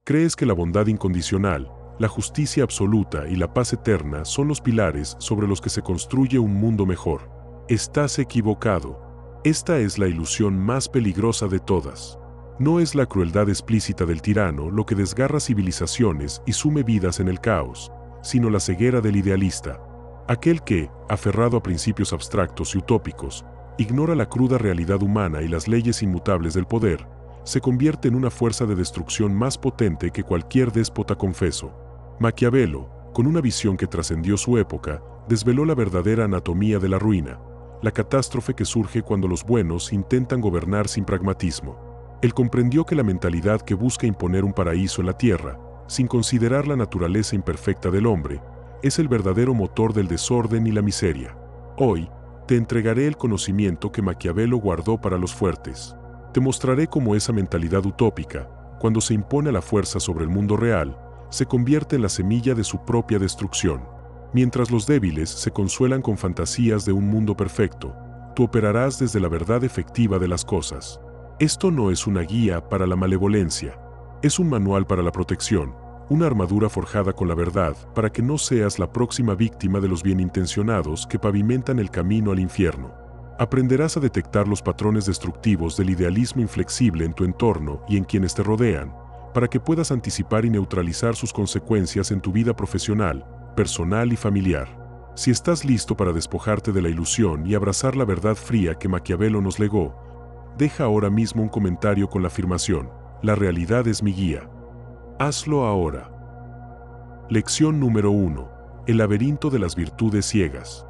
Crees que la bondad incondicional, la justicia absoluta y la paz eterna son los pilares sobre los que se construye un mundo mejor. Estás equivocado. Esta es la ilusión más peligrosa de todas. No es la crueldad explícita del tirano lo que desgarra civilizaciones y sume vidas en el caos, sino la ceguera del idealista. Aquel que, aferrado a principios abstractos y utópicos, ignora la cruda realidad humana y las leyes inmutables del poder, se convierte en una fuerza de destrucción más potente que cualquier déspota confeso. Maquiavelo, con una visión que trascendió su época, desveló la verdadera anatomía de la ruina, la catástrofe que surge cuando los buenos intentan gobernar sin pragmatismo. Él comprendió que la mentalidad que busca imponer un paraíso en la tierra, sin considerar la naturaleza imperfecta del hombre, es el verdadero motor del desorden y la miseria. Hoy, te entregaré el conocimiento que Maquiavelo guardó para los fuertes. Te mostraré cómo esa mentalidad utópica, cuando se impone a la fuerza sobre el mundo real, se convierte en la semilla de su propia destrucción. Mientras los débiles se consuelan con fantasías de un mundo perfecto, tú operarás desde la verdad efectiva de las cosas. Esto no es una guía para la malevolencia, es un manual para la protección, una armadura forjada con la verdad para que no seas la próxima víctima de los bienintencionados que pavimentan el camino al infierno. Aprenderás a detectar los patrones destructivos del idealismo inflexible en tu entorno y en quienes te rodean, para que puedas anticipar y neutralizar sus consecuencias en tu vida profesional, personal y familiar. Si estás listo para despojarte de la ilusión y abrazar la verdad fría que Maquiavelo nos legó, deja ahora mismo un comentario con la afirmación: la realidad es mi guía. Hazlo ahora. Lección número 1. El laberinto de las virtudes ciegas.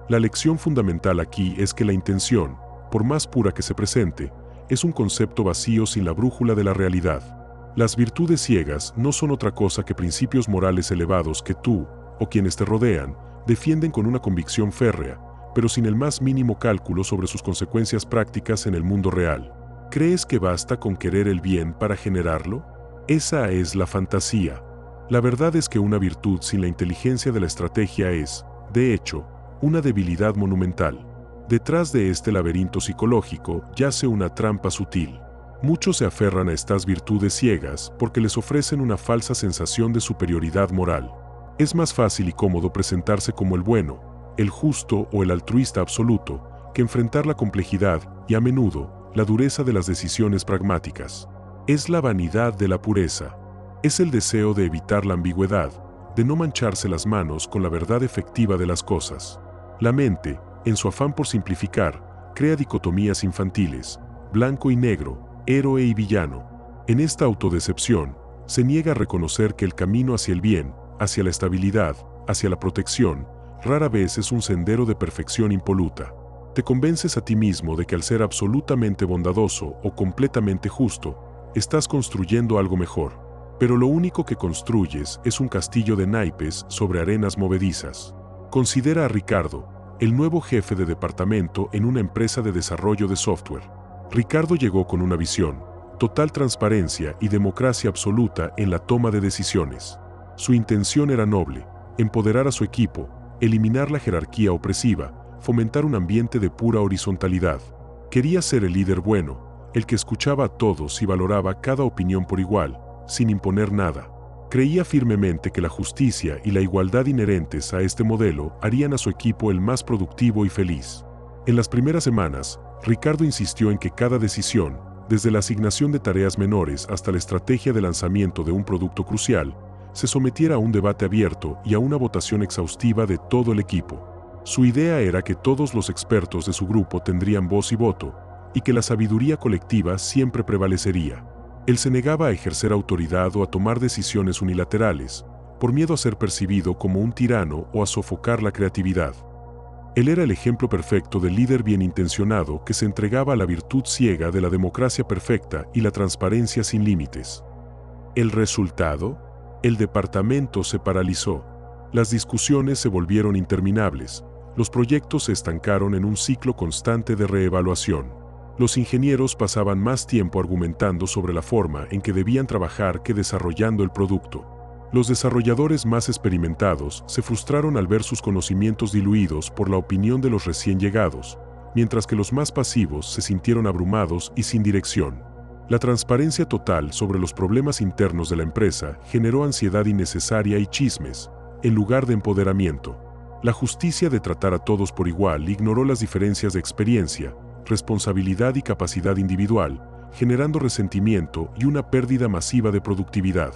La lección fundamental aquí es que la intención, por más pura que se presente, es un concepto vacío sin la brújula de la realidad. Las virtudes ciegas no son otra cosa que principios morales elevados que tú, o quienes te rodean, defienden con una convicción férrea, pero sin el más mínimo cálculo sobre sus consecuencias prácticas en el mundo real. ¿Crees que basta con querer el bien para generarlo? Esa es la fantasía. La verdad es que una virtud sin la inteligencia de la estrategia es, de hecho, una debilidad monumental. Detrás de este laberinto psicológico yace una trampa sutil. Muchos se aferran a estas virtudes ciegas porque les ofrecen una falsa sensación de superioridad moral. Es más fácil y cómodo presentarse como el bueno, el justo o el altruista absoluto, que enfrentar la complejidad y, a menudo, la dureza de las decisiones pragmáticas. Es la vanidad de la pureza. Es el deseo de evitar la ambigüedad, de no mancharse las manos con la verdad efectiva de las cosas. La mente, en su afán por simplificar, crea dicotomías infantiles, blanco y negro, héroe y villano. En esta autodecepción, se niega a reconocer que el camino hacia el bien, hacia la estabilidad, hacia la protección, rara vez es un sendero de perfección impoluta. Te convences a ti mismo de que al ser absolutamente bondadoso o completamente justo, estás construyendo algo mejor. Pero lo único que construyes es un castillo de naipes sobre arenas movedizas. Considera a Ricardo, el nuevo jefe de departamento en una empresa de desarrollo de software. Ricardo llegó con una visión: total transparencia y democracia absoluta en la toma de decisiones. Su intención era noble: empoderar a su equipo, eliminar la jerarquía opresiva, fomentar un ambiente de pura horizontalidad. Quería ser el líder bueno, el que escuchaba a todos y valoraba cada opinión por igual, sin imponer nada. Creía firmemente que la justicia y la igualdad inherentes a este modelo harían a su equipo el más productivo y feliz. En las primeras semanas, Ricardo insistió en que cada decisión, desde la asignación de tareas menores hasta la estrategia de lanzamiento de un producto crucial, se sometiera a un debate abierto y a una votación exhaustiva de todo el equipo. Su idea era que todos los expertos de su grupo tendrían voz y voto, y que la sabiduría colectiva siempre prevalecería. Él se negaba a ejercer autoridad o a tomar decisiones unilaterales, por miedo a ser percibido como un tirano o a sofocar la creatividad. Él era el ejemplo perfecto del líder bien intencionado que se entregaba a la virtud ciega de la democracia perfecta y la transparencia sin límites. ¿El resultado? El departamento se paralizó. Las discusiones se volvieron interminables. Los proyectos se estancaron en un ciclo constante de reevaluación. Los ingenieros pasaban más tiempo argumentando sobre la forma en que debían trabajar que desarrollando el producto. Los desarrolladores más experimentados se frustraron al ver sus conocimientos diluidos por la opinión de los recién llegados, mientras que los más pasivos se sintieron abrumados y sin dirección. La transparencia total sobre los problemas internos de la empresa generó ansiedad innecesaria y chismes, en lugar de empoderamiento. La justicia de tratar a todos por igual ignoró las diferencias de experiencia, responsabilidad y capacidad individual, generando resentimiento y una pérdida masiva de productividad.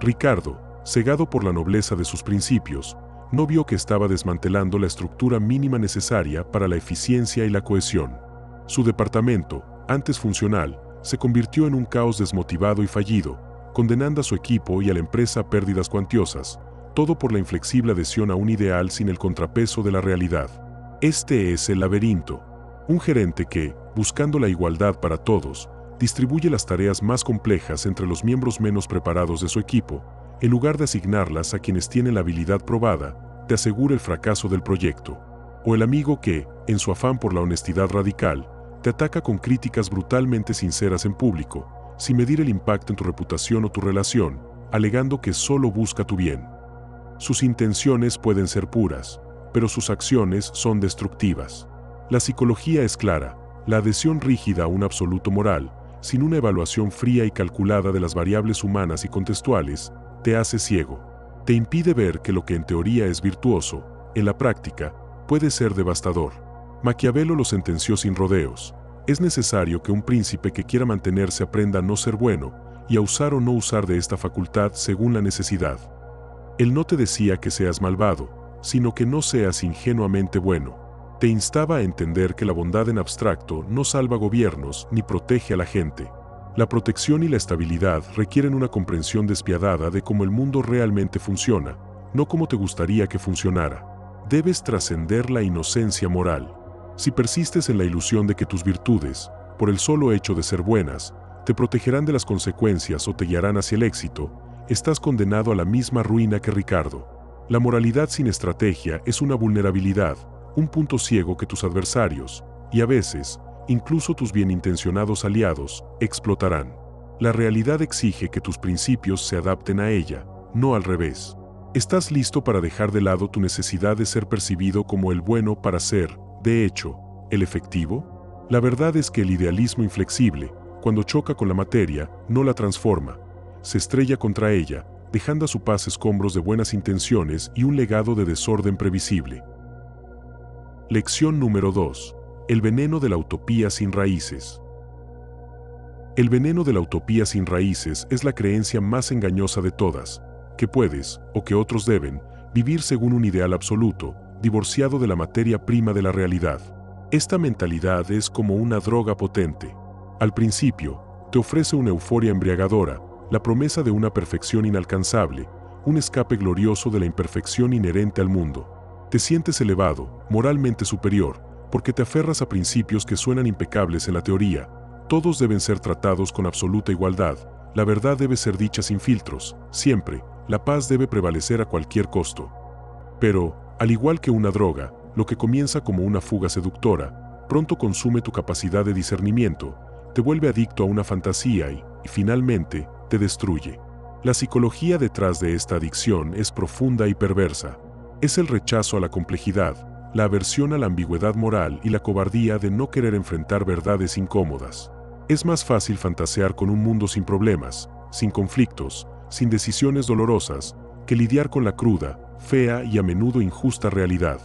Ricardo, cegado por la nobleza de sus principios, no vio que estaba desmantelando la estructura mínima necesaria para la eficiencia y la cohesión. Su departamento, antes funcional, se convirtió en un caos desmotivado y fallido, condenando a su equipo y a la empresa a pérdidas cuantiosas, todo por la inflexible adhesión a un ideal sin el contrapeso de la realidad. Este es el laberinto. Un gerente que, buscando la igualdad para todos, distribuye las tareas más complejas entre los miembros menos preparados de su equipo, en lugar de asignarlas a quienes tienen la habilidad probada, te asegura el fracaso del proyecto. O el amigo que, en su afán por la honestidad radical, te ataca con críticas brutalmente sinceras en público, sin medir el impacto en tu reputación o tu relación, alegando que solo busca tu bien. Sus intenciones pueden ser puras, pero sus acciones son destructivas. La psicología es clara: la adhesión rígida a un absoluto moral, sin una evaluación fría y calculada de las variables humanas y contextuales, te hace ciego. Te impide ver que lo que en teoría es virtuoso, en la práctica, puede ser devastador. Maquiavelo lo sentenció sin rodeos: es necesario que un príncipe que quiera mantenerse aprenda a no ser bueno, y a usar o no usar de esta facultad según la necesidad. Él no te decía que seas malvado, sino que no seas ingenuamente bueno. Te instaba a entender que la bondad en abstracto no salva gobiernos ni protege a la gente. La protección y la estabilidad requieren una comprensión despiadada de cómo el mundo realmente funciona, no como te gustaría que funcionara. Debes trascender la inocencia moral. Si persistes en la ilusión de que tus virtudes, por el solo hecho de ser buenas, te protegerán de las consecuencias o te guiarán hacia el éxito, estás condenado a la misma ruina que Ricardo. La moralidad sin estrategia es una vulnerabilidad, un punto ciego que tus adversarios, y a veces, incluso tus bienintencionados aliados, explotarán. La realidad exige que tus principios se adapten a ella, no al revés. ¿Estás listo para dejar de lado tu necesidad de ser percibido como el bueno para ser, de hecho, el efectivo? La verdad es que el idealismo inflexible, cuando choca con la materia, no la transforma, se estrella contra ella, dejando a su paso escombros de buenas intenciones y un legado de desorden previsible. Lección número 2. El veneno de la utopía sin raíces. El veneno de la utopía sin raíces es la creencia más engañosa de todas, que puedes, o que otros deben, vivir según un ideal absoluto, divorciado de la materia prima de la realidad. Esta mentalidad es como una droga potente. Al principio, te ofrece una euforia embriagadora, la promesa de una perfección inalcanzable, un escape glorioso de la imperfección inherente al mundo. Te sientes elevado, moralmente superior, porque te aferras a principios que suenan impecables en la teoría. Todos deben ser tratados con absoluta igualdad, la verdad debe ser dicha sin filtros, siempre, la paz debe prevalecer a cualquier costo. Pero, al igual que una droga, lo que comienza como una fuga seductora, pronto consume tu capacidad de discernimiento, te vuelve adicto a una fantasía y, finalmente, te destruye. La psicología detrás de esta adicción es profunda y perversa. Es el rechazo a la complejidad, la aversión a la ambigüedad moral y la cobardía de no querer enfrentar verdades incómodas. Es más fácil fantasear con un mundo sin problemas, sin conflictos, sin decisiones dolorosas, que lidiar con la cruda, fea y a menudo injusta realidad.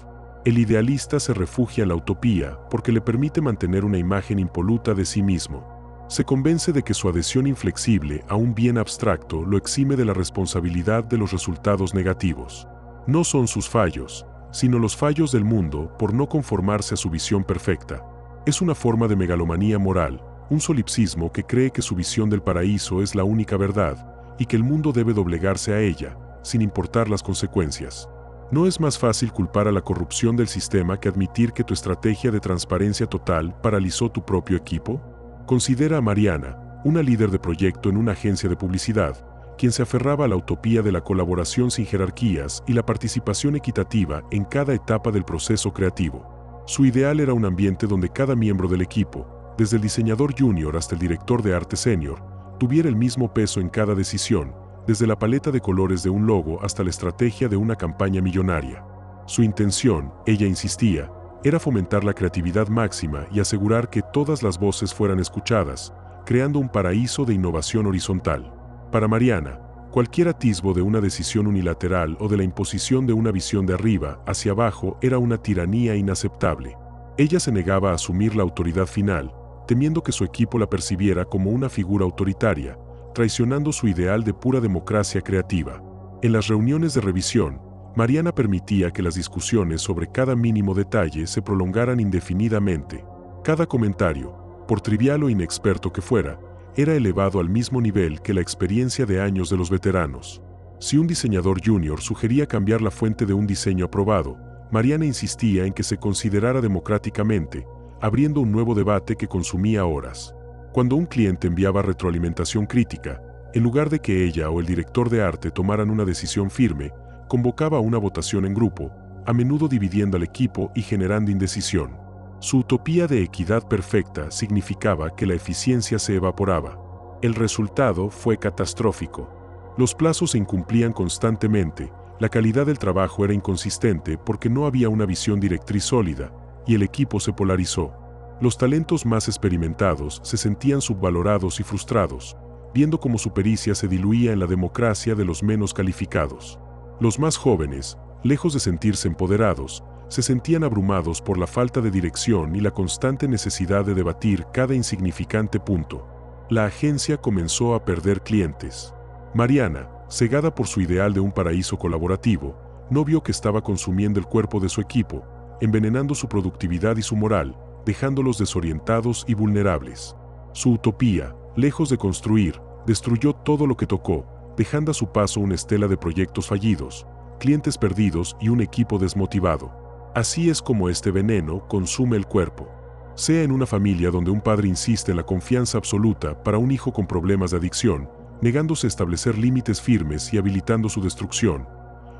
El idealista se refugia en la utopía porque le permite mantener una imagen impoluta de sí mismo. Se convence de que su adhesión inflexible a un bien abstracto lo exime de la responsabilidad de los resultados negativos. No son sus fallos, sino los fallos del mundo por no conformarse a su visión perfecta. Es una forma de megalomanía moral, un solipsismo que cree que su visión del paraíso es la única verdad y que el mundo debe doblegarse a ella, sin importar las consecuencias. ¿No es más fácil culpar a la corrupción del sistema que admitir que tu estrategia de transparencia total paralizó tu propio equipo? Considera a Mariana, una líder de proyecto en una agencia de publicidad, quien se aferraba a la utopía de la colaboración sin jerarquías y la participación equitativa en cada etapa del proceso creativo. Su ideal era un ambiente donde cada miembro del equipo, desde el diseñador junior hasta el director de arte senior, tuviera el mismo peso en cada decisión, desde la paleta de colores de un logo hasta la estrategia de una campaña millonaria. Su intención, ella insistía, era fomentar la creatividad máxima y asegurar que todas las voces fueran escuchadas, creando un paraíso de innovación horizontal. Para Mariana, cualquier atisbo de una decisión unilateral o de la imposición de una visión de arriba hacia abajo era una tiranía inaceptable. Ella se negaba a asumir la autoridad final, temiendo que su equipo la percibiera como una figura autoritaria, traicionando su ideal de pura democracia creativa. En las reuniones de revisión, Mariana permitía que las discusiones sobre cada mínimo detalle se prolongaran indefinidamente. Cada comentario, por trivial o inexperto que fuera, era elevado al mismo nivel que la experiencia de años de los veteranos. Si un diseñador junior sugería cambiar la fuente de un diseño aprobado, Mariana insistía en que se considerara democráticamente, abriendo un nuevo debate que consumía horas. Cuando un cliente enviaba retroalimentación crítica, en lugar de que ella o el director de arte tomaran una decisión firme, convocaba una votación en grupo, a menudo dividiendo al equipo y generando indecisión. Su utopía de equidad perfecta significaba que la eficiencia se evaporaba. El resultado fue catastrófico. Los plazos se incumplían constantemente, la calidad del trabajo era inconsistente porque no había una visión directriz sólida, y el equipo se polarizó. Los talentos más experimentados se sentían subvalorados y frustrados, viendo cómo su pericia se diluía en la democracia de los menos calificados. Los más jóvenes, lejos de sentirse empoderados, se sentían abrumados por la falta de dirección y la constante necesidad de debatir cada insignificante punto. La agencia comenzó a perder clientes. Mariana, cegada por su ideal de un paraíso colaborativo, no vio que estaba consumiendo el cuerpo de su equipo, envenenando su productividad y su moral, dejándolos desorientados y vulnerables. Su utopía, lejos de construir, destruyó todo lo que tocó, dejando a su paso una estela de proyectos fallidos, clientes perdidos y un equipo desmotivado. Así es como este veneno consume el cuerpo. Sea en una familia donde un padre insiste en la confianza absoluta para un hijo con problemas de adicción, negándose a establecer límites firmes y habilitando su destrucción,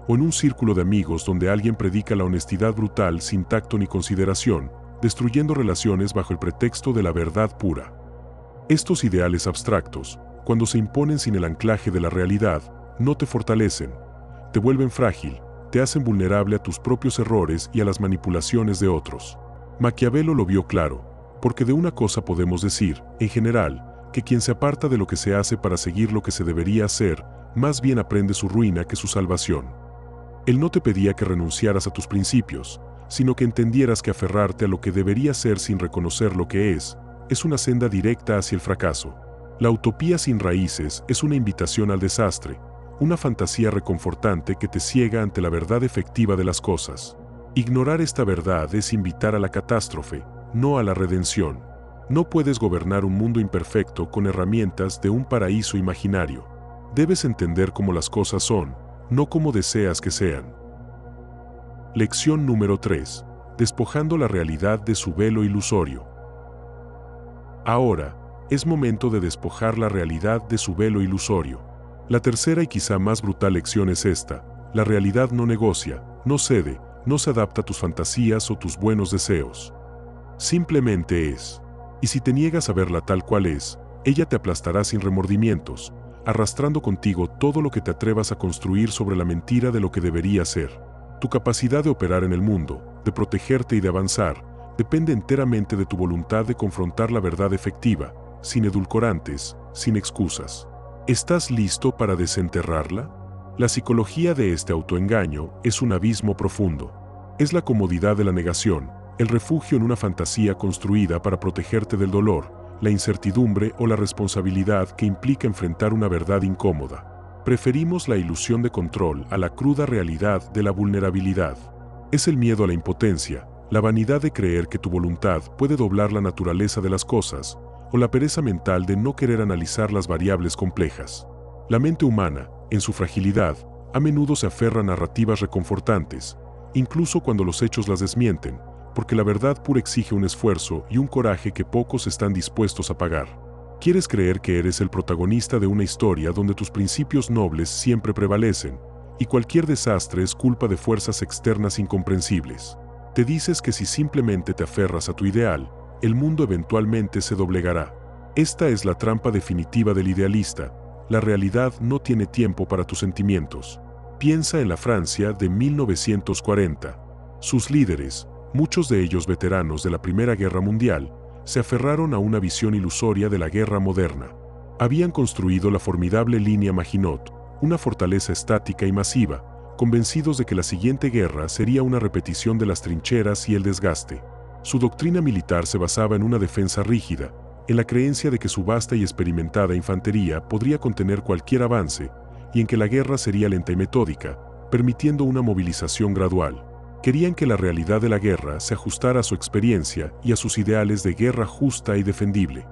o en un círculo de amigos donde alguien predica la honestidad brutal sin tacto ni consideración, destruyendo relaciones bajo el pretexto de la verdad pura. Estos ideales abstractos, cuando se imponen sin el anclaje de la realidad, no te fortalecen, te vuelven frágil, te hacen vulnerable a tus propios errores y a las manipulaciones de otros. Maquiavelo lo vio claro, porque de una cosa podemos decir, en general, que quien se aparta de lo que se hace para seguir lo que se debería hacer, más bien aprende su ruina que su salvación. Él no te pedía que renunciaras a tus principios, sino que entendieras que aferrarte a lo que debería ser sin reconocer lo que es una senda directa hacia el fracaso. La utopía sin raíces es una invitación al desastre, una fantasía reconfortante que te ciega ante la verdad efectiva de las cosas. Ignorar esta verdad es invitar a la catástrofe, no a la redención. No puedes gobernar un mundo imperfecto con herramientas de un paraíso imaginario. Debes entender cómo las cosas son, no como deseas que sean. Lección número 3. Despojando la realidad de su velo ilusorio. Ahora, es momento de despojar la realidad de su velo ilusorio. La tercera y quizá más brutal lección es esta: la realidad no negocia, no cede, no se adapta a tus fantasías o tus buenos deseos. Simplemente es. Y si te niegas a verla tal cual es, ella te aplastará sin remordimientos, arrastrando contigo todo lo que te atrevas a construir sobre la mentira de lo que debería ser. Tu capacidad de operar en el mundo, de protegerte y de avanzar, depende enteramente de tu voluntad de confrontar la verdad efectiva, sin edulcorantes, sin excusas. ¿Estás listo para desenterrarla? La psicología de este autoengaño es un abismo profundo. Es la comodidad de la negación, el refugio en una fantasía construida para protegerte del dolor, la incertidumbre o la responsabilidad que implica enfrentar una verdad incómoda. Preferimos la ilusión de control a la cruda realidad de la vulnerabilidad. Es el miedo a la impotencia, la vanidad de creer que tu voluntad puede doblar la naturaleza de las cosas, o la pereza mental de no querer analizar las variables complejas. La mente humana, en su fragilidad, a menudo se aferra a narrativas reconfortantes, incluso cuando los hechos las desmienten, porque la verdad pura exige un esfuerzo y un coraje que pocos están dispuestos a pagar. Quieres creer que eres el protagonista de una historia donde tus principios nobles siempre prevalecen, y cualquier desastre es culpa de fuerzas externas incomprensibles. Te dices que si simplemente te aferras a tu ideal, el mundo eventualmente se doblegará. Esta es la trampa definitiva del idealista. La realidad no tiene tiempo para tus sentimientos. Piensa en la Francia de 1940. Sus líderes, muchos de ellos veteranos de la Primera Guerra Mundial, se aferraron a una visión ilusoria de la guerra moderna. Habían construido la formidable línea Maginot, una fortaleza estática y masiva, convencidos de que la siguiente guerra sería una repetición de las trincheras y el desgaste. Su doctrina militar se basaba en una defensa rígida, en la creencia de que su vasta y experimentada infantería podría contener cualquier avance, y en que la guerra sería lenta y metódica, permitiendo una movilización gradual. Querían que la realidad de la guerra se ajustara a su experiencia y a sus ideales de guerra justa y defendible.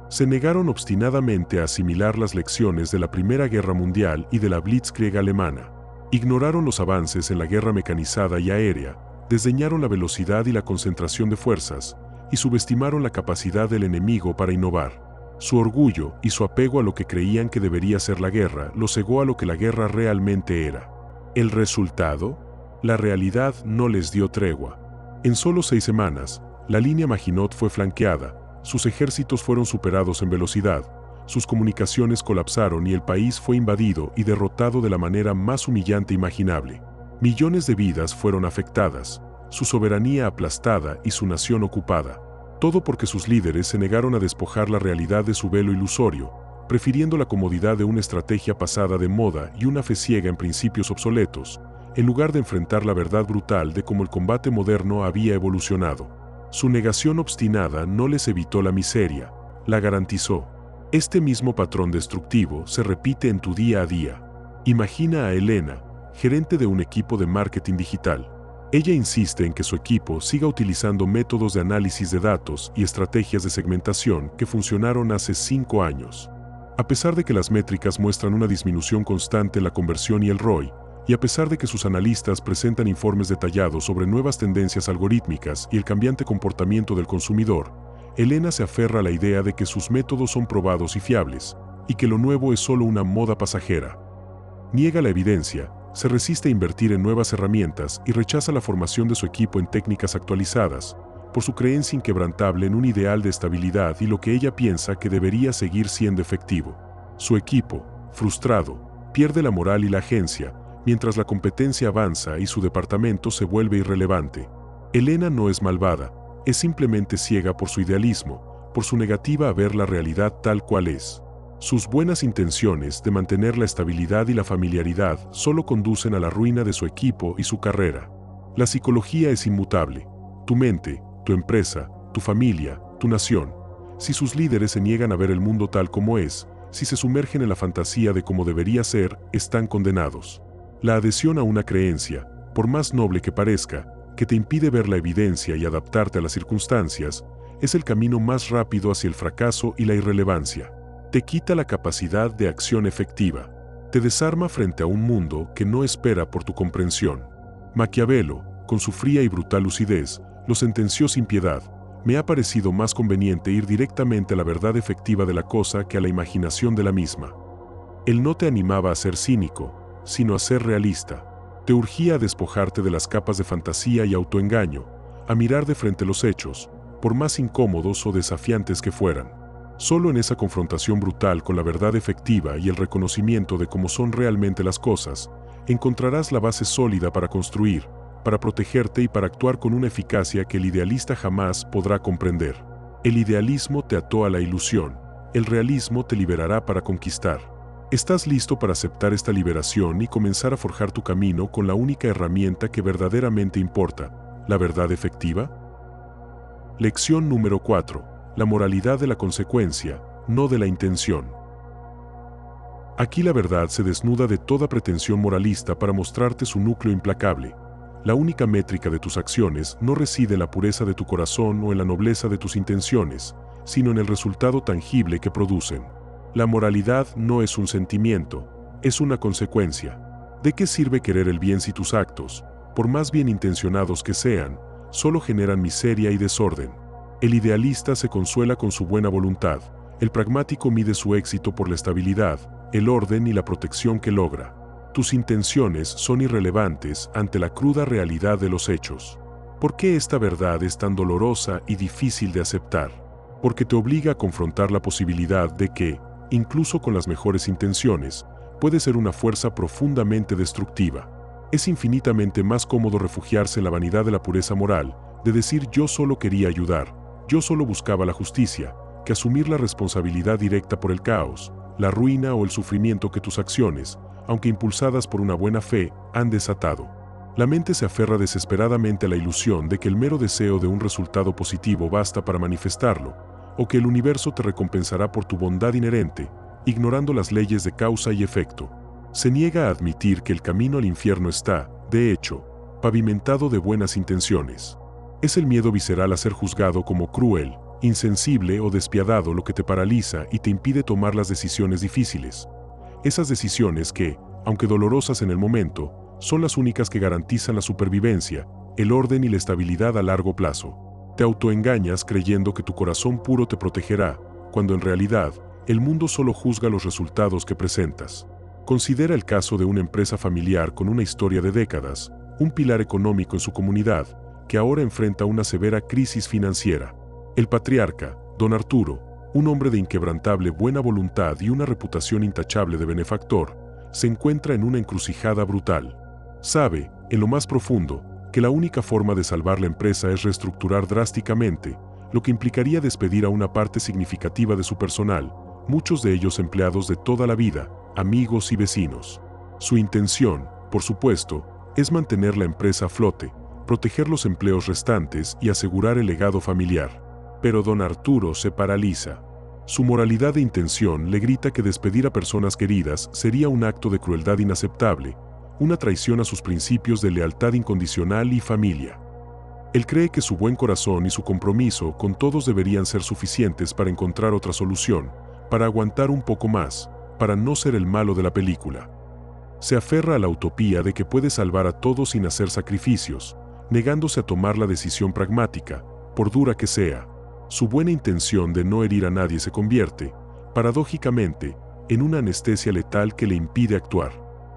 Se negaron obstinadamente a asimilar las lecciones de la Primera Guerra Mundial y de la Blitzkrieg alemana. Ignoraron los avances en la guerra mecanizada y aérea, desdeñaron la velocidad y la concentración de fuerzas, y subestimaron la capacidad del enemigo para innovar. Su orgullo y su apego a lo que creían que debería ser la guerra los cegó a lo que la guerra realmente era. ¿El resultado? La realidad no les dio tregua. En solo 6 semanas, la línea Maginot fue flanqueada, sus ejércitos fueron superados en velocidad, sus comunicaciones colapsaron y el país fue invadido y derrotado de la manera más humillante imaginable. Millones de vidas fueron afectadas, su soberanía aplastada y su nación ocupada. Todo porque sus líderes se negaron a despojar la realidad de su velo ilusorio, prefiriendo la comodidad de una estrategia pasada de moda y una fe ciega en principios obsoletos, en lugar de enfrentar la verdad brutal de cómo el combate moderno había evolucionado. Su negación obstinada no les evitó la miseria, la garantizó. Este mismo patrón destructivo se repite en tu día a día. Imagina a Elena, gerente de un equipo de marketing digital. Ella insiste en que su equipo siga utilizando métodos de análisis de datos y estrategias de segmentación que funcionaron hace 5 años. A pesar de que las métricas muestran una disminución constante en la conversión y el ROI, y a pesar de que sus analistas presentan informes detallados sobre nuevas tendencias algorítmicas y el cambiante comportamiento del consumidor, Elena se aferra a la idea de que sus métodos son probados y fiables, y que lo nuevo es solo una moda pasajera. Niega la evidencia, se resiste a invertir en nuevas herramientas y rechaza la formación de su equipo en técnicas actualizadas, por su creencia inquebrantable en un ideal de estabilidad y lo que ella piensa que debería seguir siendo efectivo. Su equipo, frustrado, pierde la moral y la agencia, mientras la competencia avanza y su departamento se vuelve irrelevante. Elena no es malvada, es simplemente ciega por su idealismo, por su negativa a ver la realidad tal cual es. Sus buenas intenciones de mantener la estabilidad y la familiaridad solo conducen a la ruina de su equipo y su carrera. La psicología es inmutable. Tu mente, tu empresa, tu familia, tu nación. Si sus líderes se niegan a ver el mundo tal como es, si se sumergen en la fantasía de cómo debería ser, están condenados. La adhesión a una creencia, por más noble que parezca, que te impide ver la evidencia y adaptarte a las circunstancias, es el camino más rápido hacia el fracaso y la irrelevancia. Te quita la capacidad de acción efectiva. Te desarma frente a un mundo que no espera por tu comprensión. Maquiavelo, con su fría y brutal lucidez, lo sentenció sin piedad. Me ha parecido más conveniente ir directamente a la verdad efectiva de la cosa que a la imaginación de la misma. Él no te animaba a ser cínico, sino a ser realista. Te urgía a despojarte de las capas de fantasía y autoengaño, a mirar de frente los hechos, por más incómodos o desafiantes que fueran. Solo en esa confrontación brutal con la verdad efectiva y el reconocimiento de cómo son realmente las cosas, encontrarás la base sólida para construir, para protegerte y para actuar con una eficacia que el idealista jamás podrá comprender. El idealismo te ató a la ilusión, el realismo te liberará para conquistar. ¿Estás listo para aceptar esta liberación y comenzar a forjar tu camino con la única herramienta que verdaderamente importa, la verdad efectiva? Lección número 4. La moralidad de la consecuencia, no de la intención. Aquí la verdad se desnuda de toda pretensión moralista para mostrarte su núcleo implacable. La única métrica de tus acciones no reside en la pureza de tu corazón o en la nobleza de tus intenciones, sino en el resultado tangible que producen. La moralidad no es un sentimiento, es una consecuencia. ¿De qué sirve querer el bien si tus actos, por más bien intencionados que sean, solo generan miseria y desorden? El idealista se consuela con su buena voluntad, el pragmático mide su éxito por la estabilidad, el orden y la protección que logra. Tus intenciones son irrelevantes ante la cruda realidad de los hechos. ¿Por qué esta verdad es tan dolorosa y difícil de aceptar? Porque te obliga a confrontar la posibilidad de que, incluso con las mejores intenciones, puede ser una fuerza profundamente destructiva. Es infinitamente más cómodo refugiarse en la vanidad de la pureza moral, de decir yo solo quería ayudar, Yo solo buscaba la justicia, que asumir la responsabilidad directa por el caos, la ruina o el sufrimiento que tus acciones, aunque impulsadas por una buena fe, han desatado. La mente se aferra desesperadamente a la ilusión de que el mero deseo de un resultado positivo basta para manifestarlo, o que el universo te recompensará por tu bondad inherente, ignorando las leyes de causa y efecto. Se niega a admitir que el camino al infierno está, de hecho, pavimentado de buenas intenciones. Es el miedo visceral a ser juzgado como cruel, insensible o despiadado lo que te paraliza y te impide tomar las decisiones difíciles. Esas decisiones que, aunque dolorosas en el momento, son las únicas que garantizan la supervivencia, el orden y la estabilidad a largo plazo. Te autoengañas creyendo que tu corazón puro te protegerá, cuando en realidad, el mundo solo juzga los resultados que presentas. Considera el caso de una empresa familiar con una historia de décadas, un pilar económico en su comunidad, que ahora enfrenta una severa crisis financiera. El patriarca, don Arturo, un hombre de inquebrantable buena voluntad y una reputación intachable de benefactor, se encuentra en una encrucijada brutal. Sabe, en lo más profundo, que la única forma de salvar la empresa es reestructurar drásticamente, lo que implicaría despedir a una parte significativa de su personal, muchos de ellos empleados de toda la vida, amigos y vecinos. Su intención, por supuesto, es mantener la empresa a flote, proteger los empleos restantes y asegurar el legado familiar. Pero don Arturo se paraliza. Su moralidad e intención le grita que despedir a personas queridas sería un acto de crueldad inaceptable, una traición a sus principios de lealtad incondicional y familia. Él cree que su buen corazón y su compromiso con todos deberían ser suficientes para encontrar otra solución, para aguantar un poco más, para no ser el malo de la película. Se aferra a la utopía de que puede salvar a todos sin hacer sacrificios, negándose a tomar la decisión pragmática, por dura que sea. Su buena intención de no herir a nadie se convierte, paradójicamente, en una anestesia letal que le impide actuar.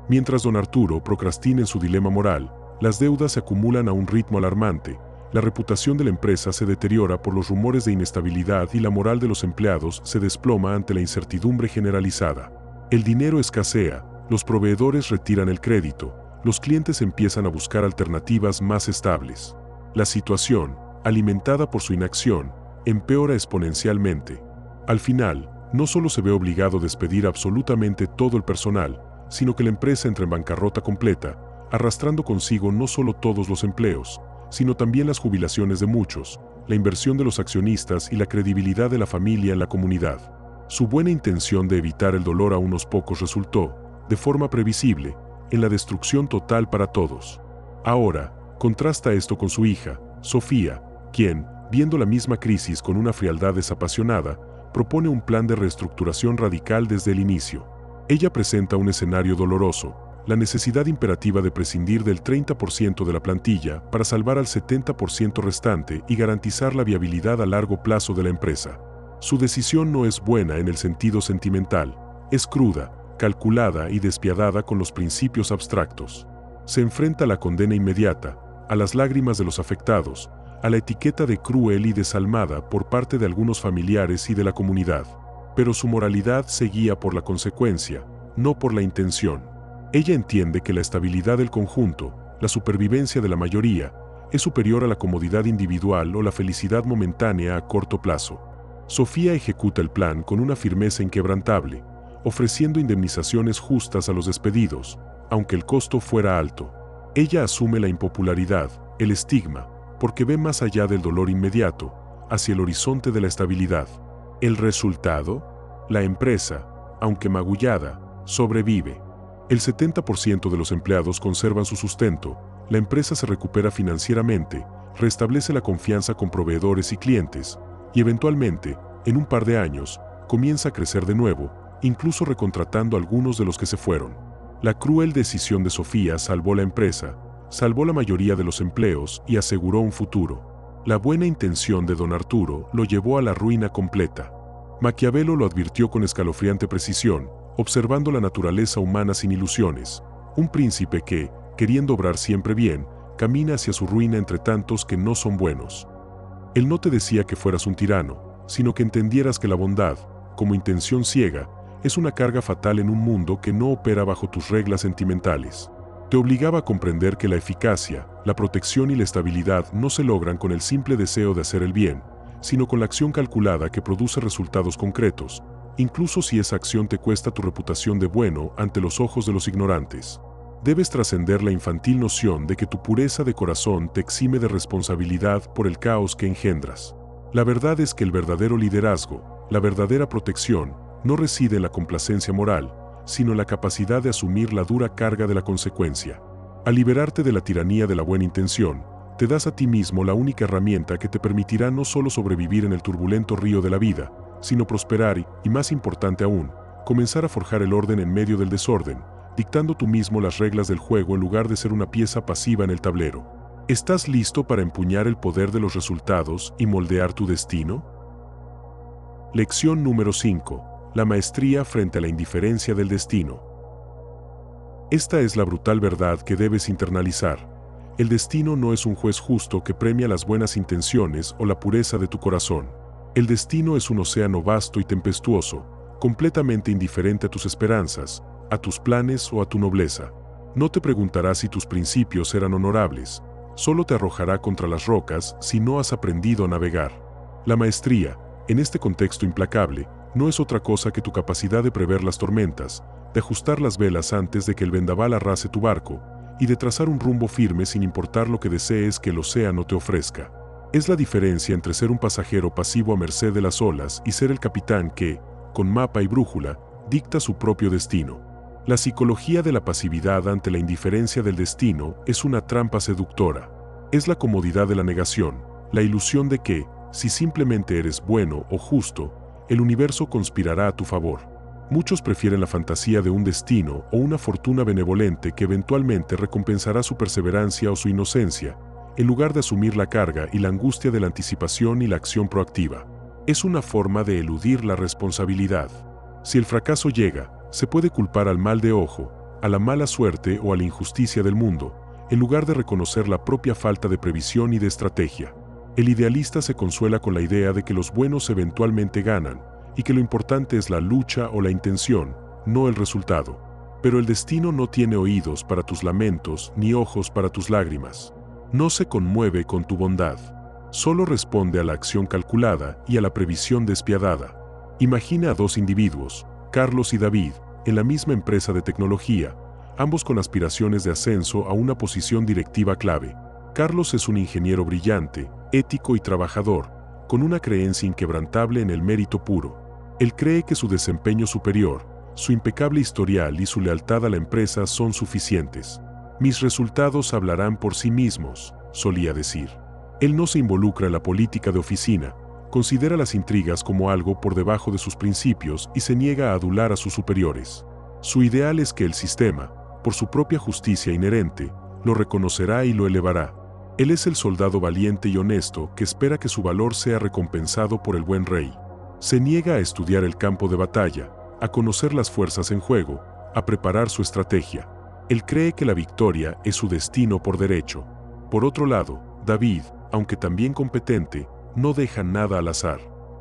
Mientras don Arturo procrastina en su dilema moral, las deudas se acumulan a un ritmo alarmante, la reputación de la empresa se deteriora por los rumores de inestabilidad y la moral de los empleados se desploma ante la incertidumbre generalizada. El dinero escasea, los proveedores retiran el crédito, los clientes empiezan a buscar alternativas más estables. La situación, alimentada por su inacción, empeora exponencialmente. Al final, no solo se ve obligado a despedir absolutamente todo el personal, sino que la empresa entra en bancarrota completa, arrastrando consigo no solo todos los empleos, sino también las jubilaciones de muchos, la inversión de los accionistas y la credibilidad de la familia en la comunidad. Su buena intención de evitar el dolor a unos pocos resultó, de forma previsible, en la destrucción total para todos. Ahora, contrasta esto con su hija, Sofía, quien, viendo la misma crisis con una frialdad desapasionada, propone un plan de reestructuración radical desde el inicio. Ella presenta un escenario doloroso, la necesidad imperativa de prescindir del 30% de la plantilla para salvar al 70% restante y garantizar la viabilidad a largo plazo de la empresa. Su decisión no es buena en el sentido sentimental, es cruda, calculada y despiadada con los principios abstractos. Se enfrenta a la condena inmediata, a las lágrimas de los afectados, a la etiqueta de cruel y desalmada por parte de algunos familiares y de la comunidad. Pero su moralidad se guía por la consecuencia, no por la intención. Ella entiende que la estabilidad del conjunto, la supervivencia de la mayoría, es superior a la comodidad individual o la felicidad momentánea a corto plazo. Sofía ejecuta el plan con una firmeza inquebrantable, ofreciendo indemnizaciones justas a los despedidos, aunque el costo fuera alto. Ella asume la impopularidad, el estigma, porque ve más allá del dolor inmediato, hacia el horizonte de la estabilidad. El resultado, la empresa, aunque magullada, sobrevive. El 70% de los empleados conservan su sustento, la empresa se recupera financieramente, restablece la confianza con proveedores y clientes, y eventualmente, en un par de años, comienza a crecer de nuevo, incluso recontratando a algunos de los que se fueron. La cruel decisión de Sofía salvó la empresa, salvó la mayoría de los empleos y aseguró un futuro. La buena intención de don Arturo lo llevó a la ruina completa. Maquiavelo lo advirtió con escalofriante precisión, observando la naturaleza humana sin ilusiones. Un príncipe que, queriendo obrar siempre bien, camina hacia su ruina entre tantos que no son buenos. Él no te decía que fueras un tirano, sino que entendieras que la bondad, como intención ciega, es una carga fatal en un mundo que no opera bajo tus reglas sentimentales. Te obligaba a comprender que la eficacia, la protección y la estabilidad no se logran con el simple deseo de hacer el bien, sino con la acción calculada que produce resultados concretos, incluso si esa acción te cuesta tu reputación de bueno ante los ojos de los ignorantes. Debes trascender la infantil noción de que tu pureza de corazón te exime de responsabilidad por el caos que engendras. La verdad es que el verdadero liderazgo, la verdadera protección, no reside en la complacencia moral, sino en la capacidad de asumir la dura carga de la consecuencia. Al liberarte de la tiranía de la buena intención, te das a ti mismo la única herramienta que te permitirá no solo sobrevivir en el turbulento río de la vida, sino prosperar y, más importante aún, comenzar a forjar el orden en medio del desorden, dictando tú mismo las reglas del juego en lugar de ser una pieza pasiva en el tablero. ¿Estás listo para empuñar el poder de los resultados y moldear tu destino? Lección número 5. La maestría frente a la indiferencia del destino. Esta es la brutal verdad que debes internalizar. El destino no es un juez justo que premia las buenas intenciones o la pureza de tu corazón. El destino es un océano vasto y tempestuoso, completamente indiferente a tus esperanzas, a tus planes o a tu nobleza. No te preguntará si tus principios eran honorables, solo te arrojará contra las rocas si no has aprendido a navegar. La maestría, en este contexto implacable, no es otra cosa que tu capacidad de prever las tormentas, de ajustar las velas antes de que el vendaval arrase tu barco, y de trazar un rumbo firme sin importar lo que desees que el océano te ofrezca. Es la diferencia entre ser un pasajero pasivo a merced de las olas y ser el capitán que, con mapa y brújula, dicta su propio destino. La psicología de la pasividad ante la indiferencia del destino es una trampa seductora. Es la comodidad de la negación, la ilusión de que, si simplemente eres bueno o justo, el universo conspirará a tu favor. Muchos prefieren la fantasía de un destino o una fortuna benevolente que eventualmente recompensará su perseverancia o su inocencia, en lugar de asumir la carga y la angustia de la anticipación y la acción proactiva. Es una forma de eludir la responsabilidad. Si el fracaso llega, se puede culpar al mal de ojo, a la mala suerte o a la injusticia del mundo, en lugar de reconocer la propia falta de previsión y de estrategia. El idealista se consuela con la idea de que los buenos eventualmente ganan, y que lo importante es la lucha o la intención, no el resultado. Pero el destino no tiene oídos para tus lamentos ni ojos para tus lágrimas. No se conmueve con tu bondad. Solo responde a la acción calculada y a la previsión despiadada. Imagina a dos individuos, Carlos y David, en la misma empresa de tecnología, ambos con aspiraciones de ascenso a una posición directiva clave. Carlos es un ingeniero brillante, ético y trabajador, con una creencia inquebrantable en el mérito puro. Él cree que su desempeño superior, su impecable historial y su lealtad a la empresa son suficientes. Mis resultados hablarán por sí mismos, solía decir. Él no se involucra en la política de oficina, considera las intrigas como algo por debajo de sus principios y se niega a adular a sus superiores. Su ideal es que el sistema, por su propia justicia inherente, lo reconocerá y lo elevará. Él es el soldado valiente y honesto que espera que su valor sea recompensado por el buen rey. Se niega a estudiar el campo de batalla, a conocer las fuerzas en juego, a preparar su estrategia. Él cree que la victoria es su destino por derecho. Por otro lado, David, aunque también competente, no deja nada al azar.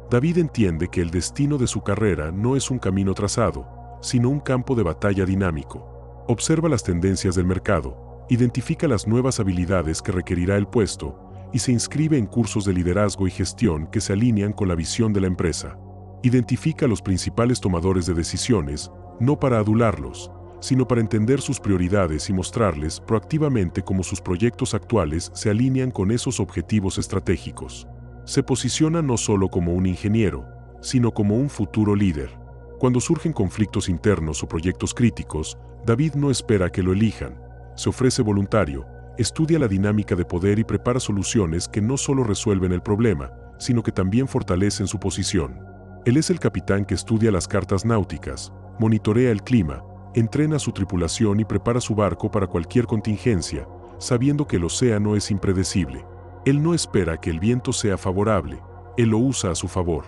David entiende que el destino de su carrera no es un camino trazado, sino un campo de batalla dinámico. Observa las tendencias del mercado, identifica las nuevas habilidades que requerirá el puesto y se inscribe en cursos de liderazgo y gestión que se alinean con la visión de la empresa. Identifica a los principales tomadores de decisiones, no para adularlos, sino para entender sus prioridades y mostrarles proactivamente cómo sus proyectos actuales se alinean con esos objetivos estratégicos. Se posiciona no solo como un ingeniero, sino como un futuro líder. Cuando surgen conflictos internos o proyectos críticos, David no espera que lo elijan, se ofrece voluntario, estudia la dinámica de poder y prepara soluciones que no solo resuelven el problema, sino que también fortalecen su posición. Él es el capitán que estudia las cartas náuticas, monitorea el clima, entrena a su tripulación y prepara su barco para cualquier contingencia, sabiendo que el océano es impredecible. Él no espera que el viento sea favorable, él lo usa a su favor.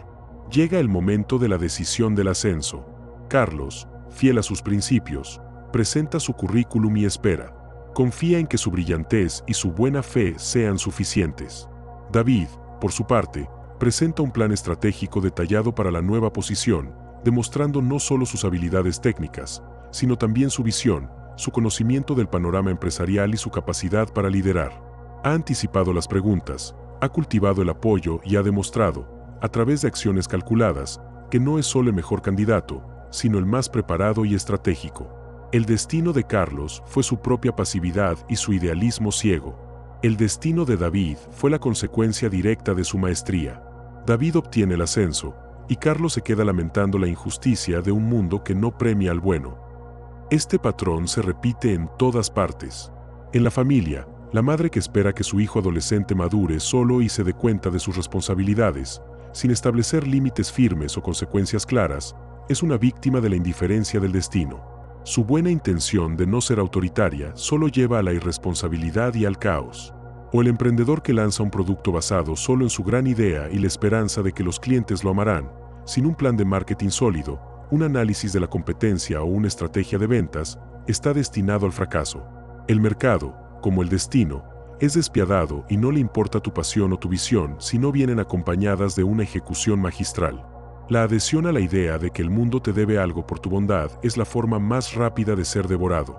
Llega el momento de la decisión del ascenso. Carlos, fiel a sus principios, presenta su currículum y espera. Confía en que su brillantez y su buena fe sean suficientes. David, por su parte, presenta un plan estratégico detallado para la nueva posición, demostrando no solo sus habilidades técnicas, sino también su visión, su conocimiento del panorama empresarial y su capacidad para liderar. Ha anticipado las preguntas, Ha cultivado el apoyo y ha demostrado, a través de acciones calculadas, que no es solo el mejor candidato, sino el más preparado y estratégico. El destino de Carlos fue su propia pasividad y su idealismo ciego. El destino de David fue la consecuencia directa de su maestría. David obtiene el ascenso, y Carlos se queda lamentando la injusticia de un mundo que no premia al bueno. Este patrón se repite en todas partes. En la familia, la madre que espera que su hijo adolescente madure solo y se dé cuenta de sus responsabilidades, sin establecer límites firmes o consecuencias claras, es una víctima de la indiferencia del destino. Su buena intención de no ser autoritaria solo lleva a la irresponsabilidad y al caos. O el emprendedor que lanza un producto basado solo en su gran idea y la esperanza de que los clientes lo amarán, sin un plan de marketing sólido, un análisis de la competencia o una estrategia de ventas, está destinado al fracaso. El mercado, como el destino, es despiadado y no le importa tu pasión o tu visión si no vienen acompañadas de una ejecución magistral. La adhesión a la idea de que el mundo te debe algo por tu bondad es la forma más rápida de ser devorado.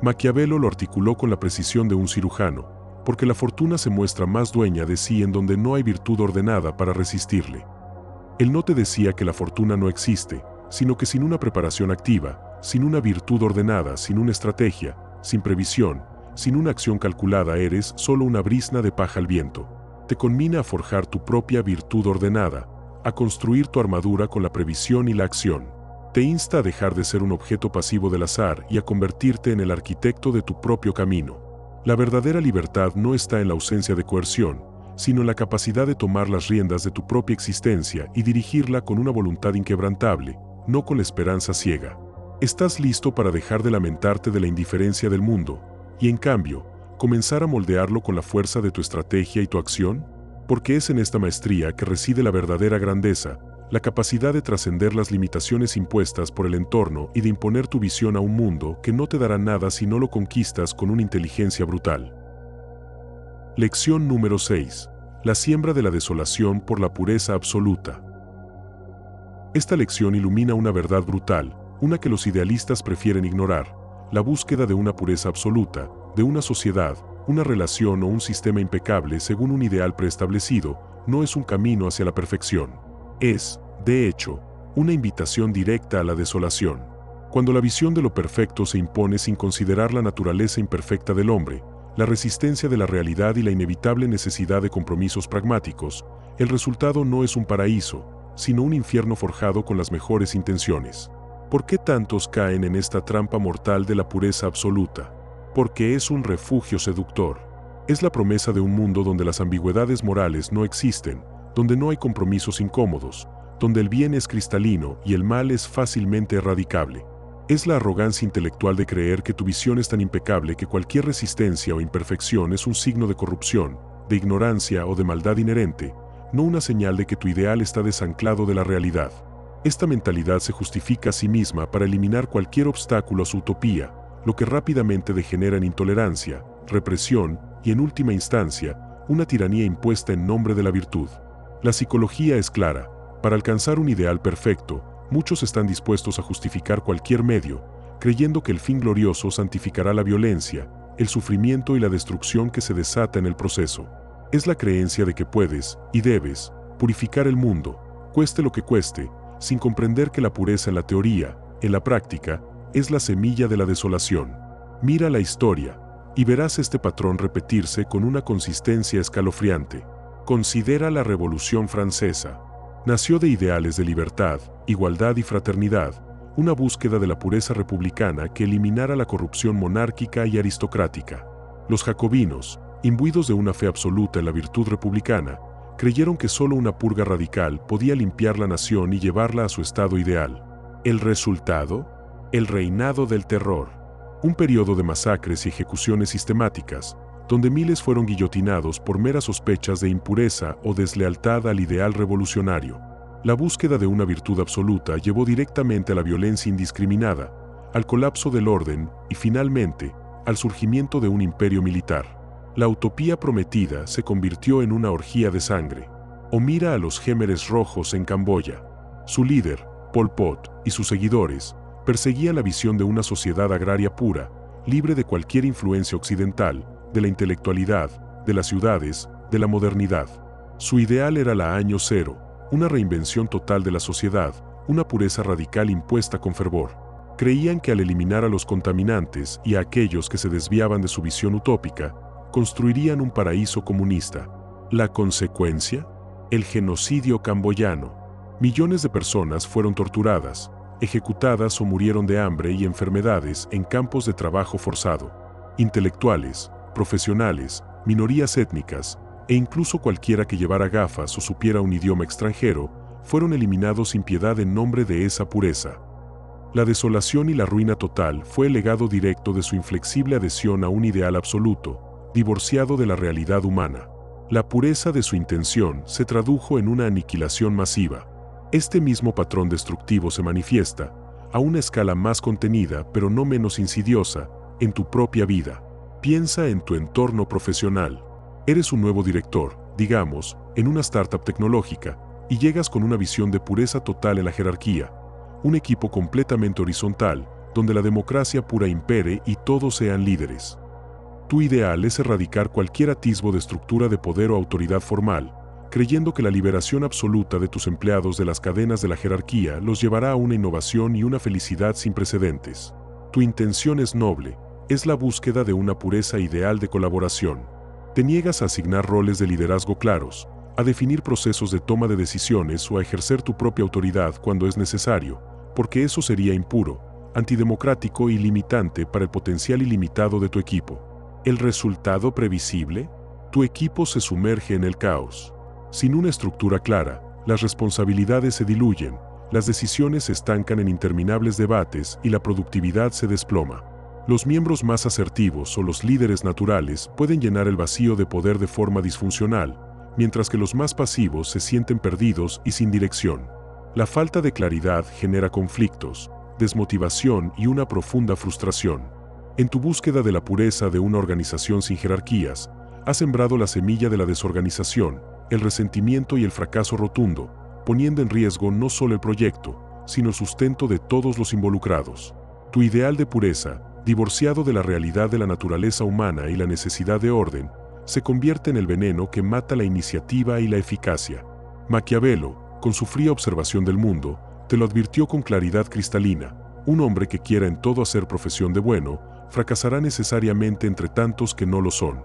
Maquiavelo lo articuló con la precisión de un cirujano, porque la fortuna se muestra más dueña de sí en donde no hay virtud ordenada para resistirle. Él no te decía que la fortuna no existe, sino que sin una preparación activa, sin una virtud ordenada, sin una estrategia, sin previsión, sin una acción calculada eres solo una brizna de paja al viento. Te conmina a forjar tu propia virtud ordenada, a construir tu armadura con la previsión y la acción. Te insta a dejar de ser un objeto pasivo del azar y a convertirte en el arquitecto de tu propio camino. La verdadera libertad no está en la ausencia de coerción, sino en la capacidad de tomar las riendas de tu propia existencia y dirigirla con una voluntad inquebrantable, no con la esperanza ciega. ¿Estás listo para dejar de lamentarte de la indiferencia del mundo y, en cambio, comenzar a moldearlo con la fuerza de tu estrategia y tu acción? Porque es en esta maestría que reside la verdadera grandeza, la capacidad de trascender las limitaciones impuestas por el entorno y de imponer tu visión a un mundo que no te dará nada si no lo conquistas con una inteligencia brutal. Lección número 6. La siembra de la desolación por la pureza absoluta. Esta lección ilumina una verdad brutal, una que los idealistas prefieren ignorar: la búsqueda de una pureza absoluta, de una sociedad, una relación o un sistema impecable según un ideal preestablecido, no es un camino hacia la perfección. Es, de hecho, una invitación directa a la desolación. Cuando la visión de lo perfecto se impone sin considerar la naturaleza imperfecta del hombre, la resistencia de la realidad y la inevitable necesidad de compromisos pragmáticos, el resultado no es un paraíso, sino un infierno forjado con las mejores intenciones. ¿Por qué tantos caen en esta trampa mortal de la pureza absoluta? Porque es un refugio seductor. Es la promesa de un mundo donde las ambigüedades morales no existen, donde no hay compromisos incómodos, donde el bien es cristalino y el mal es fácilmente erradicable. Es la arrogancia intelectual de creer que tu visión es tan impecable que cualquier resistencia o imperfección es un signo de corrupción, de ignorancia o de maldad inherente, no una señal de que tu ideal está desanclado de la realidad. Esta mentalidad se justifica a sí misma para eliminar cualquier obstáculo a su utopía, lo que rápidamente degenera en intolerancia, represión y, en última instancia, una tiranía impuesta en nombre de la virtud. La psicología es clara: para alcanzar un ideal perfecto, muchos están dispuestos a justificar cualquier medio, creyendo que el fin glorioso santificará la violencia, el sufrimiento y la destrucción que se desata en el proceso. Es la creencia de que puedes, y debes, purificar el mundo, cueste lo que cueste, sin comprender que la pureza en la teoría, en la práctica, es la semilla de la desolación. Mira la historia, y verás este patrón repetirse con una consistencia escalofriante. Considera la Revolución Francesa. Nació de ideales de libertad, igualdad y fraternidad, una búsqueda de la pureza republicana que eliminara la corrupción monárquica y aristocrática. Los jacobinos, imbuidos de una fe absoluta en la virtud republicana, creyeron que solo una purga radical podía limpiar la nación y llevarla a su estado ideal. ¿El resultado? El reinado del terror. Un periodo de masacres y ejecuciones sistemáticas, donde miles fueron guillotinados por meras sospechas de impureza o deslealtad al ideal revolucionario. La búsqueda de una virtud absoluta llevó directamente a la violencia indiscriminada, al colapso del orden y, finalmente, al surgimiento de un imperio militar. La utopía prometida se convirtió en una orgía de sangre. O mira a los Khmeres rojos en Camboya. Su líder, Pol Pot, y sus seguidores, perseguían la visión de una sociedad agraria pura, libre de cualquier influencia occidental, de la intelectualidad, de las ciudades, de la modernidad. Su ideal era la año cero, una reinvención total de la sociedad, una pureza radical impuesta con fervor. Creían que al eliminar a los contaminantes y a aquellos que se desviaban de su visión utópica, construirían un paraíso comunista. ¿La consecuencia? El genocidio camboyano. Millones de personas fueron torturadas, ejecutadas o murieron de hambre y enfermedades en campos de trabajo forzado. Intelectuales, profesionales, minorías étnicas, e incluso cualquiera que llevara gafas o supiera un idioma extranjero, fueron eliminados sin piedad en nombre de esa pureza. La desolación y la ruina total fue el legado directo de su inflexible adhesión a un ideal absoluto, divorciado de la realidad humana. La pureza de su intención se tradujo en una aniquilación masiva. Este mismo patrón destructivo se manifiesta, a una escala más contenida pero no menos insidiosa, en tu propia vida. Piensa en tu entorno profesional. Eres un nuevo director, digamos, en una startup tecnológica, y llegas con una visión de pureza total en la jerarquía, un equipo completamente horizontal, donde la democracia pura impere y todos sean líderes. Tu ideal es erradicar cualquier atisbo de estructura de poder o autoridad formal, creyendo que la liberación absoluta de tus empleados de las cadenas de la jerarquía los llevará a una innovación y una felicidad sin precedentes. Tu intención es noble, es la búsqueda de una pureza ideal de colaboración. Te niegas a asignar roles de liderazgo claros, a definir procesos de toma de decisiones o a ejercer tu propia autoridad cuando es necesario, porque eso sería impuro, antidemocrático y limitante para el potencial ilimitado de tu equipo. ¿El resultado previsible? Tu equipo se sumerge en el caos. Sin una estructura clara, las responsabilidades se diluyen, las decisiones se estancan en interminables debates y la productividad se desploma. Los miembros más asertivos o los líderes naturales pueden llenar el vacío de poder de forma disfuncional, mientras que los más pasivos se sienten perdidos y sin dirección. La falta de claridad genera conflictos, desmotivación y una profunda frustración. En tu búsqueda de la pureza de una organización sin jerarquías, has sembrado la semilla de la desorganización, el resentimiento y el fracaso rotundo, poniendo en riesgo no solo el proyecto, sino el sustento de todos los involucrados. Tu ideal de pureza, divorciado de la realidad de la naturaleza humana y la necesidad de orden, se convierte en el veneno que mata la iniciativa y la eficacia. Maquiavelo, con su fría observación del mundo, te lo advirtió con claridad cristalina: un hombre que quiera en todo hacer profesión de bueno, fracasará necesariamente entre tantos que no lo son.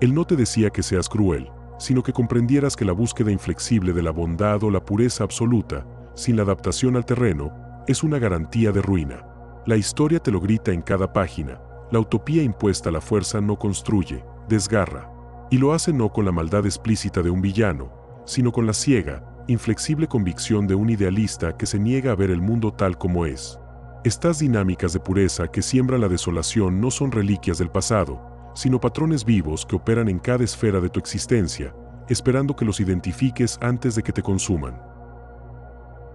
Él no te decía que seas cruel, sino que comprendieras que la búsqueda inflexible de la bondad o la pureza absoluta, sin la adaptación al terreno, es una garantía de ruina. La historia te lo grita en cada página: la utopía impuesta a la fuerza no construye, desgarra. Y lo hace no con la maldad explícita de un villano, sino con la ciega, inflexible convicción de un idealista que se niega a ver el mundo tal como es. Estas dinámicas de pureza que siembran la desolación no son reliquias del pasado, sino patrones vivos que operan en cada esfera de tu existencia, esperando que los identifiques antes de que te consuman.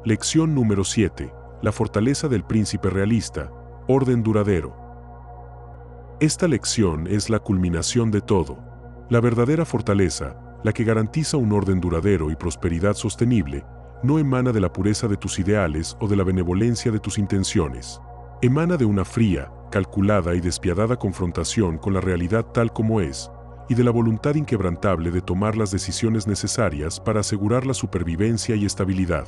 Lección número 7. La fortaleza del príncipe realista, orden duradero. Esta lección es la culminación de todo. La verdadera fortaleza, la que garantiza un orden duradero y prosperidad sostenible, no emana de la pureza de tus ideales o de la benevolencia de tus intenciones. Emana de una fría, calculada y despiadada confrontación con la realidad tal como es, y de la voluntad inquebrantable de tomar las decisiones necesarias para asegurar la supervivencia y estabilidad.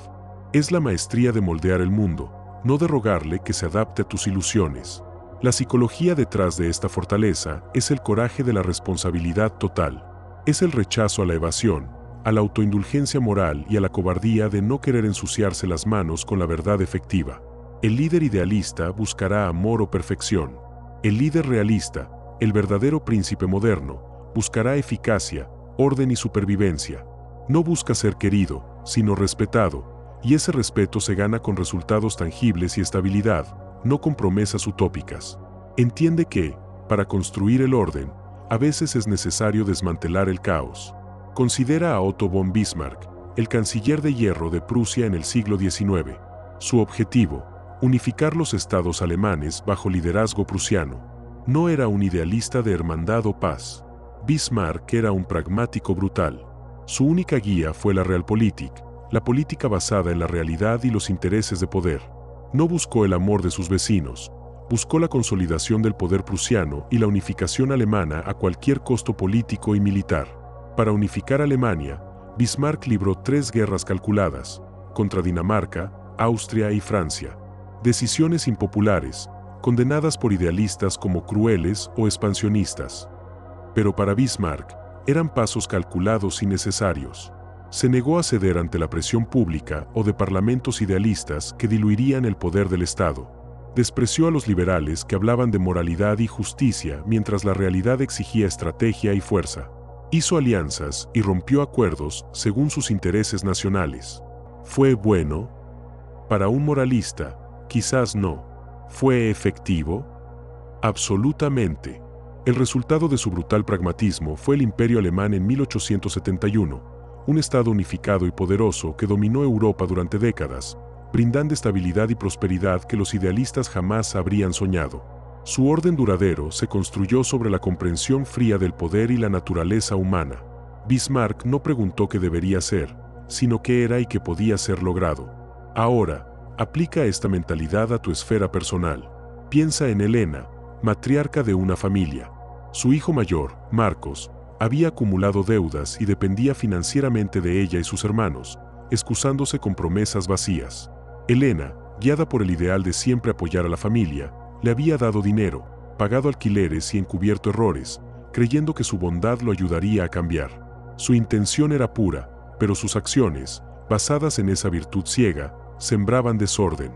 Es la maestría de moldear el mundo, no de rogarle que se adapte a tus ilusiones. La psicología detrás de esta fortaleza es el coraje de la responsabilidad total. Es el rechazo a la evasión, a la autoindulgencia moral y a la cobardía de no querer ensuciarse las manos con la verdad efectiva. El líder idealista buscará amor o perfección. El líder realista, el verdadero príncipe moderno, buscará eficacia, orden y supervivencia. No busca ser querido, sino respetado, y ese respeto se gana con resultados tangibles y estabilidad, no con promesas utópicas. Entiende que, para construir el orden, a veces es necesario desmantelar el caos. Considera a Otto von Bismarck, el canciller de hierro de Prusia en el siglo XIX. Su objetivo: unificar los estados alemanes bajo liderazgo prusiano. No era un idealista de hermandad o paz. Bismarck era un pragmático brutal. Su única guía fue la Realpolitik, la política basada en la realidad y los intereses de poder. No buscó el amor de sus vecinos, buscó la consolidación del poder prusiano y la unificación alemana a cualquier costo político y militar. Para unificar Alemania, Bismarck libró 3 guerras calculadas, contra Dinamarca, Austria y Francia. Decisiones impopulares, condenadas por idealistas como crueles o expansionistas. Pero para Bismarck, eran pasos calculados y necesarios. Se negó a ceder ante la presión pública o de parlamentos idealistas que diluirían el poder del Estado. Despreció a los liberales que hablaban de moralidad y justicia mientras la realidad exigía estrategia y fuerza. Hizo alianzas y rompió acuerdos según sus intereses nacionales. ¿Fue bueno? Para un moralista, quizás no. ¿Fue efectivo? Absolutamente. El resultado de su brutal pragmatismo fue el Imperio Alemán en 1871, un Estado unificado y poderoso que dominó Europa durante décadas, brindando estabilidad y prosperidad que los idealistas jamás habrían soñado. Su orden duradero se construyó sobre la comprensión fría del poder y la naturaleza humana. Bismarck no preguntó qué debería ser, sino qué era y qué podía ser logrado. Ahora, aplica esta mentalidad a tu esfera personal. Piensa en Elena, matriarca de una familia. Su hijo mayor, Marcos, había acumulado deudas y dependía financieramente de ella y sus hermanos, excusándose con promesas vacías. Elena, guiada por el ideal de siempre apoyar a la familia, le había dado dinero, pagado alquileres y encubierto errores, creyendo que su bondad lo ayudaría a cambiar. Su intención era pura, pero sus acciones, basadas en esa virtud ciega, sembraban desorden.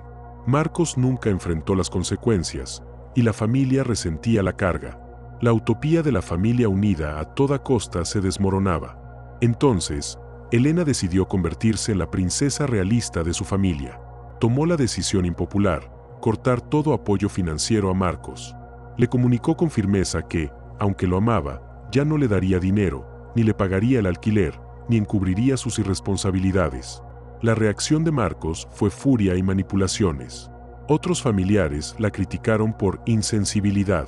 Marcos nunca enfrentó las consecuencias, y la familia resentía la carga. La utopía de la familia unida a toda costa se desmoronaba. Entonces, Elena decidió convertirse en la princesa realista de su familia. Tomó la decisión impopular, cortar todo apoyo financiero a Marcos. Le comunicó con firmeza que, aunque lo amaba, ya no le daría dinero, ni le pagaría el alquiler, ni encubriría sus irresponsabilidades. La reacción de Marcos fue furia y manipulaciones. Otros familiares la criticaron por insensibilidad.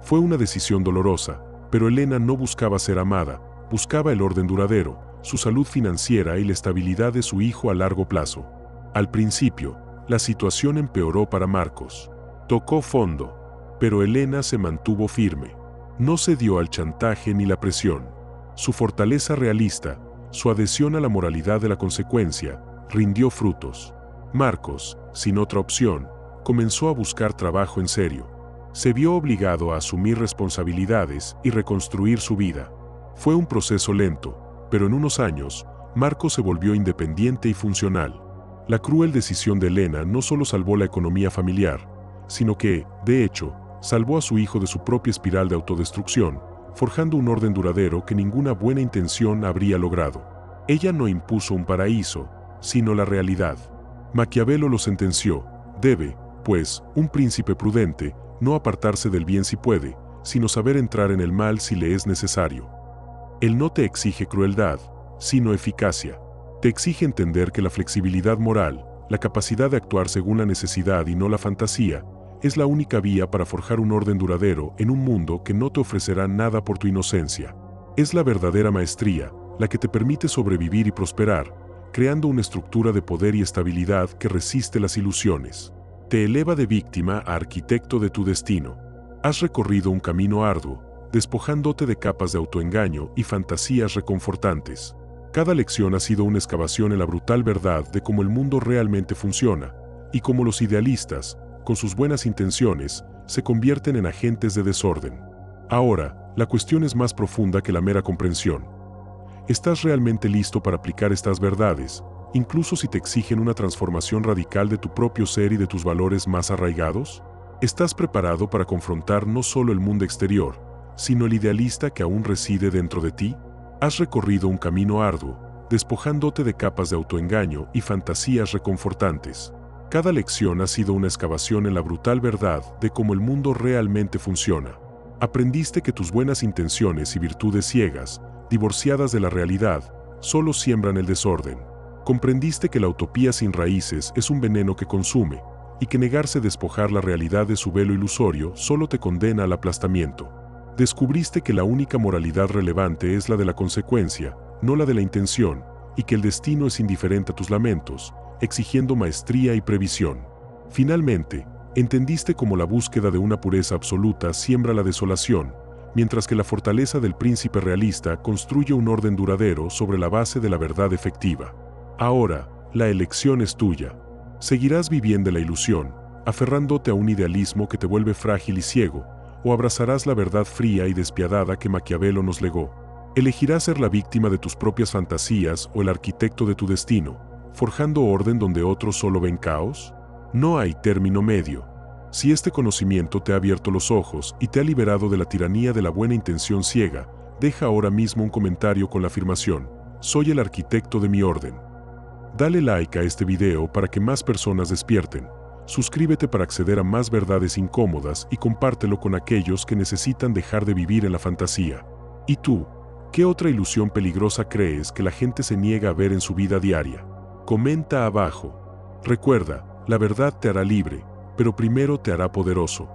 Fue una decisión dolorosa, pero Elena no buscaba ser amada, buscaba el orden duradero, su salud financiera y la estabilidad de su hijo a largo plazo. Al principio, la situación empeoró para Marcos. Tocó fondo, pero Elena se mantuvo firme. No cedió al chantaje ni la presión. Su fortaleza realista, su adhesión a la moralidad de la consecuencia, rindió frutos. Marcos, sin otra opción, comenzó a buscar trabajo en serio. Se vio obligado a asumir responsabilidades y reconstruir su vida. Fue un proceso lento, pero en unos años, Marcos se volvió independiente y funcional. La cruel decisión de Elena no solo salvó la economía familiar, sino que, de hecho, salvó a su hijo de su propia espiral de autodestrucción, forjando un orden duradero que ninguna buena intención habría logrado. Ella no impuso un paraíso, sino la realidad. Maquiavelo lo sentenció: debe, pues, un príncipe prudente, no apartarse del bien si puede, sino saber entrar en el mal si le es necesario. Él no te exige crueldad, sino eficacia. Te exige entender que la flexibilidad moral, la capacidad de actuar según la necesidad y no la fantasía, es la única vía para forjar un orden duradero en un mundo que no te ofrecerá nada por tu inocencia. Es la verdadera maestría, la que te permite sobrevivir y prosperar, creando una estructura de poder y estabilidad que resiste las ilusiones. Te eleva de víctima a arquitecto de tu destino. Has recorrido un camino arduo, despojándote de capas de autoengaño y fantasías reconfortantes. Cada lección ha sido una excavación en la brutal verdad de cómo el mundo realmente funciona, y cómo los idealistas, con sus buenas intenciones, se convierten en agentes de desorden. Ahora, la cuestión es más profunda que la mera comprensión. ¿Estás realmente listo para aplicar estas verdades, incluso si te exigen una transformación radical de tu propio ser y de tus valores más arraigados? ¿Estás preparado para confrontar no solo el mundo exterior, sino el idealista que aún reside dentro de ti? Has recorrido un camino arduo, despojándote de capas de autoengaño y fantasías reconfortantes. Cada lección ha sido una excavación en la brutal verdad de cómo el mundo realmente funciona. Aprendiste que tus buenas intenciones y virtudes ciegas, divorciadas de la realidad, solo siembran el desorden. Comprendiste que la utopía sin raíces es un veneno que consume, y que negarse a despojar la realidad de su velo ilusorio solo te condena al aplastamiento. Descubriste que la única moralidad relevante es la de la consecuencia, no la de la intención, y que el destino es indiferente a tus lamentos, exigiendo maestría y previsión. Finalmente, entendiste cómo la búsqueda de una pureza absoluta siembra la desolación, mientras que la fortaleza del príncipe realista construye un orden duradero sobre la base de la verdad efectiva. Ahora, la elección es tuya. ¿Seguirás viviendo la ilusión, aferrándote a un idealismo que te vuelve frágil y ciego, o abrazarás la verdad fría y despiadada que Maquiavelo nos legó? ¿Elegirás ser la víctima de tus propias fantasías o el arquitecto de tu destino, forjando orden donde otros solo ven caos? No hay término medio. Si este conocimiento te ha abierto los ojos y te ha liberado de la tiranía de la buena intención ciega, deja ahora mismo un comentario con la afirmación: soy el arquitecto de mi orden. Dale like a este video para que más personas despierten. Suscríbete para acceder a más verdades incómodas y compártelo con aquellos que necesitan dejar de vivir en la fantasía. ¿Y tú? ¿Qué otra ilusión peligrosa crees que la gente se niega a ver en su vida diaria? Comenta abajo. Recuerda, la verdad te hará libre, pero primero te hará poderoso.